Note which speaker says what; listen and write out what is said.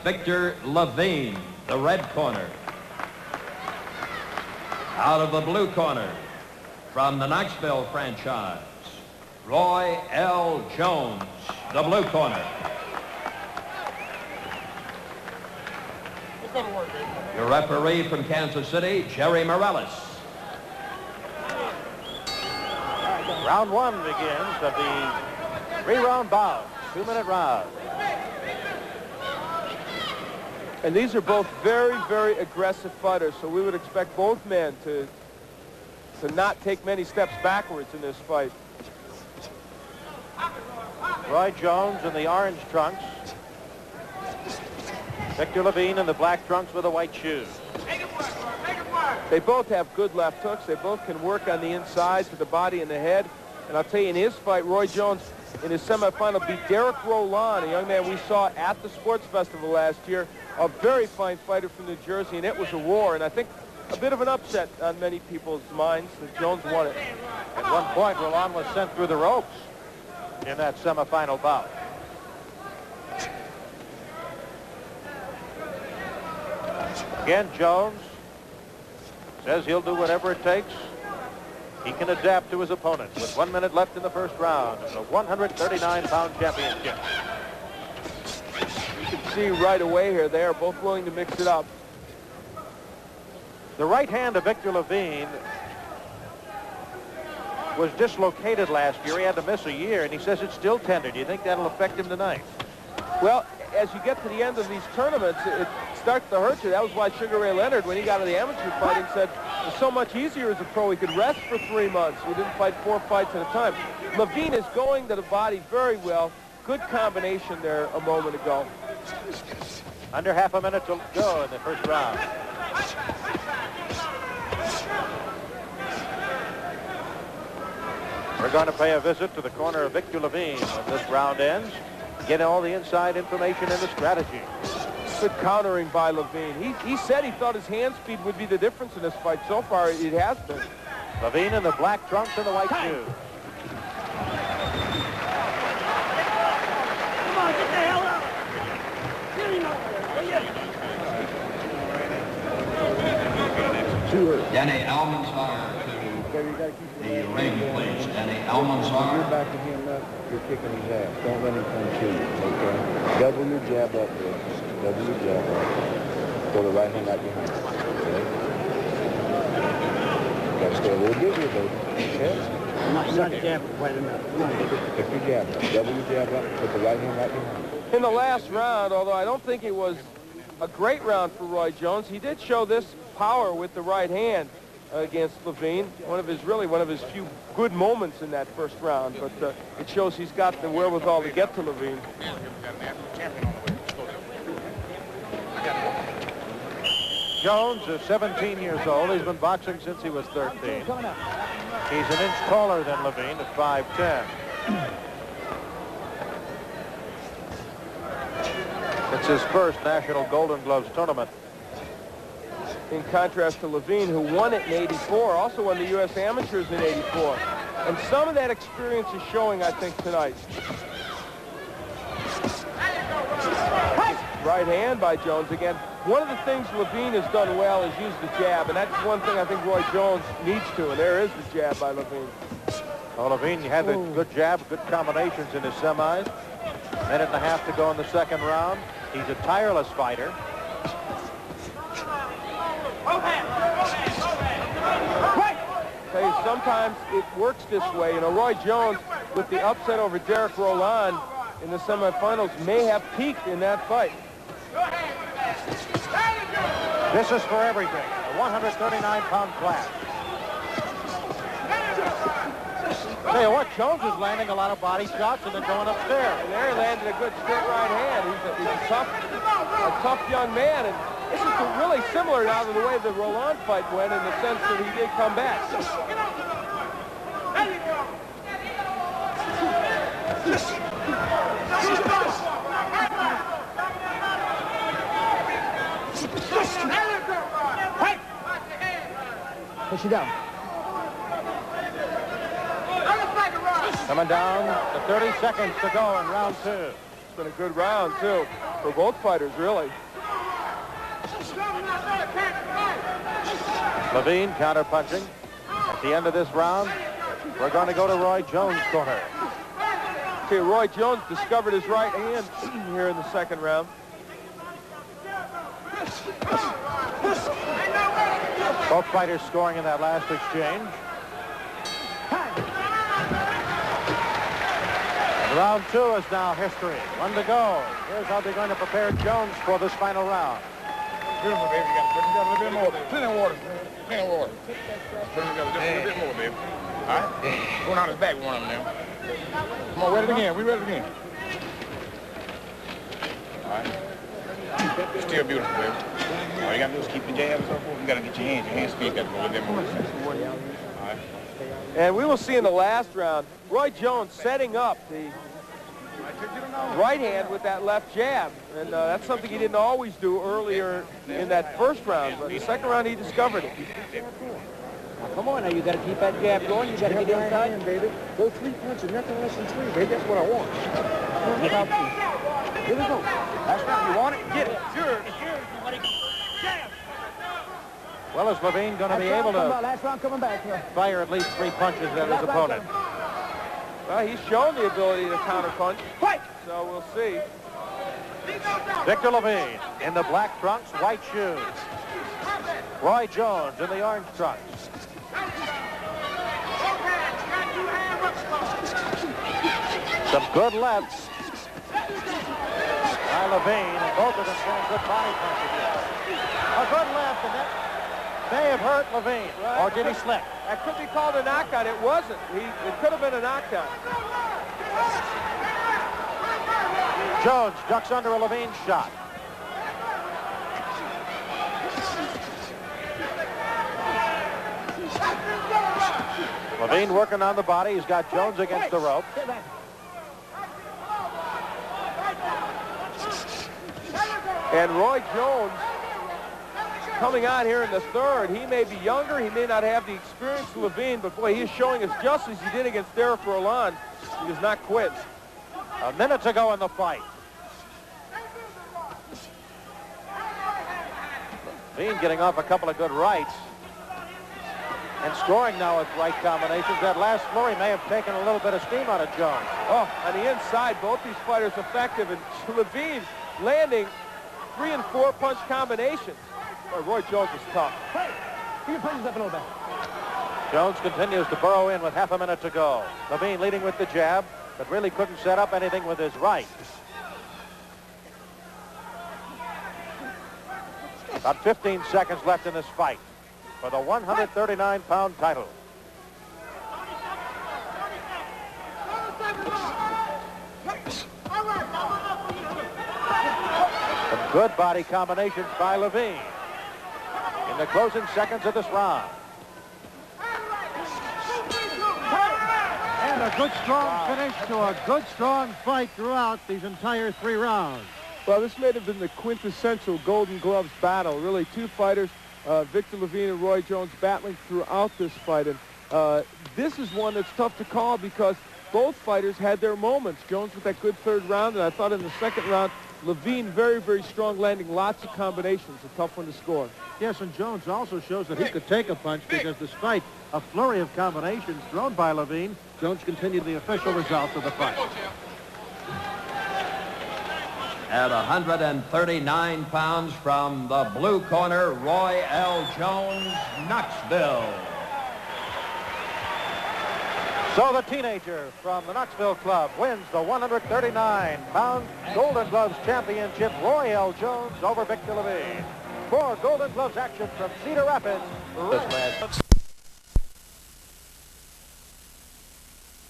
Speaker 1: Victor Levine, the red corner. Out of the blue corner, from the Knoxville franchise, Roy L. Jones, the blue corner. Your referee from Kansas City, Jerry Morales.
Speaker 2: Round one begins of the three-round bout, 2-minute round.
Speaker 3: And these are both very, very aggressive fighters, so we would expect both men to not take many steps backwards in this fight.
Speaker 2: Roy Jones in the orange trunks. Victor Levine in the black trunks with the white shoes.
Speaker 3: They both have good left hooks. They both can work on the inside to the body and the head. And I'll tell you, in his fight, Roy Jones, in his semifinal, beat Derek Roland, a young man we saw at the Sports Festival last year, a very fine fighter from New Jersey, and it was a war. And I think a bit of an upset on many people's minds that Jones won it.
Speaker 2: At one point, Roland was sent through the ropes in that semifinal bout. Again, Jones says he'll do whatever it takes. He can adapt to his opponent with 1 minute left in the first round of the 139-pound championship.
Speaker 3: You can see right away here, they are both willing to mix it up.
Speaker 2: The right hand of Victor Levine was dislocated last year. He had to miss a year, and he says it's still tender. Do you think that'll affect him tonight?
Speaker 3: Well, as you get to the end of these tournaments, it starts to hurt you. That was why Sugar Ray Leonard, when he got into the amateur fighting, said it was so much easier as a pro. He could rest for 3 months. He didn't fight 4 fights at a time. Levine is going to the body very well. Good combination there a moment ago.
Speaker 2: Under half a minute to go in the first round. We're going to pay a visit to the corner of Victor Levine when this round ends. Get all the inside information and the strategy.
Speaker 3: Good countering by Levine. He said he thought his hand speed would be the difference in this fight. So far, it has been.
Speaker 2: Levine in the black trunks and the white shoes.
Speaker 4: Come on, get the hell out!
Speaker 1: Danny Almanzar to the ring, please. Danny Almanzar.
Speaker 5: You're back to him up, you're kicking his ass. Don't let him come to you, okay? Double your jab up, bro. Double your jab up. Throw the right hand right behind you, okay? Gotta stay a little busier, baby. Okay?
Speaker 4: Not jabbing quite enough.
Speaker 5: Pick your jab up. Double your jab up. Put the right hand right behind you.
Speaker 3: In the last round, although I don't think it was a great round for Roy Jones, he did show this power with the right hand against Levine. One of his few good moments in that first round, but it shows he's got the wherewithal to get to Levine.
Speaker 2: Jones is 17 years old. He's been boxing since he was 13. He's an inch taller than Levine at 5'10". It's his first National Golden Gloves tournament.
Speaker 3: In contrast to Levine, who won it in '84, also won the U.S. Amateurs in '84. And some of that experience is showing, I think, tonight. Right hand by Jones again. One of the things Levine has done well is use the jab, and that's one thing I think Roy Jones needs to, and there is the jab by Levine.
Speaker 2: Well, Levine had the good jab, good combinations in his semis. Minute and a half to go in the second round. He's a tireless fighter.
Speaker 3: Tell you, sometimes it works this way. You know, Roy Jones, with the upset over Derek Roland in the semifinals, may have peaked in that fight.
Speaker 2: This is for everything, a 139-pound class. Tell you what, Jones is landing a lot of body shots and then going upstairs.
Speaker 3: And there he landed a good straight right hand. He's a tough young man, and this is really similar now to the way the Roland fight went in the sense that he did come back.
Speaker 4: Push it down.
Speaker 2: Coming down to 30 seconds to go in round two.
Speaker 3: been a good round, too, for both fighters, really.
Speaker 2: Levine counter-punching. At the end of this round, we're going to go to Roy Jones' corner.
Speaker 3: Okay, Roy Jones discovered his right hand here in the second round.
Speaker 2: Both fighters scoring in that last exchange. And round 2 is now history. 1 to go. Here's how they're going to prepare Jones for this final round.
Speaker 6: Beautiful, baby. You got a little bit more. Plenty of water. Plenty of water. Put it together just a little bit more, baby. All right? Going on his back, one of them now. Come on, wet it again. We wet it again. All right. Still beautiful, baby. All you got to do is keep your jab and so forth. You got to get your hands. Your hand speed got to go a little bit more. All right.
Speaker 3: And we will see in the last round, Roy Jones setting up the right hand with that left jab. And that's something he didn't always do earlier in that first round. But in the second round, he discovered it.
Speaker 4: Now, come on now, you got to keep that jab going. You got to get inside. Hand, baby. Go 3 punches, nothing less than 3, baby. That's what I want. Here we go. That's right. You want it? Get it. Sure. It's yours, buddy. Jab.
Speaker 2: Well, is Levine going to be able to
Speaker 4: last round coming back here.
Speaker 2: fire at least 3 punches at his opponent?
Speaker 3: Well, he's shown the ability to counterpunch.
Speaker 4: Fight!
Speaker 3: So we'll see.
Speaker 2: Victor Levine in the black trunks, white shoes. Roy Jones in the orange trunks. Some good lefts by Levine, and both of them throwing good body punches. A good left, and that may have hurt Levine.
Speaker 3: Right.
Speaker 2: Or did he slip?
Speaker 3: That could be called a knockout. It wasn't. It could have been a knockdown.
Speaker 2: Jones ducks under a Levine shot. Levine working on the body. He's got Jones against the rope.
Speaker 3: And Roy Jones coming on here in the third. He may be younger. He may not have the experience of Levine, but boy, he is showing us just as he did against Derek Roland. He does not quit.
Speaker 2: A minute to go in the fight. Levine getting off a couple of good rights. And scoring now with right combinations. That last flurry may have taken a little bit of steam out of Jones.
Speaker 3: Oh, on the inside, both these fighters effective. And Levine landing 3 and 4 punch combinations. Boy, Roy Jones is tough.
Speaker 4: Hey, keep your punches up a little bit.
Speaker 2: Jones continues to burrow in with half a minute to go. Levine leading with the jab, but really couldn't set up anything with his right. About 15 seconds left in this fight for the 139-pound title. Some good body combinations by Levine in the closing seconds of this round.
Speaker 7: And a good, strong finish to a good, strong fight throughout these entire 3 rounds.
Speaker 3: Well, this may have been the quintessential Golden Gloves battle. Really, 2 fighters, Victor Levine and Roy Jones, battling throughout this fight. And this is one that's tough to call because both fighters had their moments. Jones with that good third round, and I thought in the second round, Levine very, very strong, landing lots of combinations. A tough one to score.
Speaker 7: Yes, and Jones also shows that he could take a punch because despite a flurry of combinations thrown by Levine, Jones continued the official results of the fight.
Speaker 1: At 139 pounds from the blue corner, Roy L. Jones, Knoxville.
Speaker 2: So the teenager from the Knoxville Club wins the 139-pound Golden Gloves Championship, Roy L. Jones over Victor Levine. For Golden Gloves action from Cedar Rapids, this match.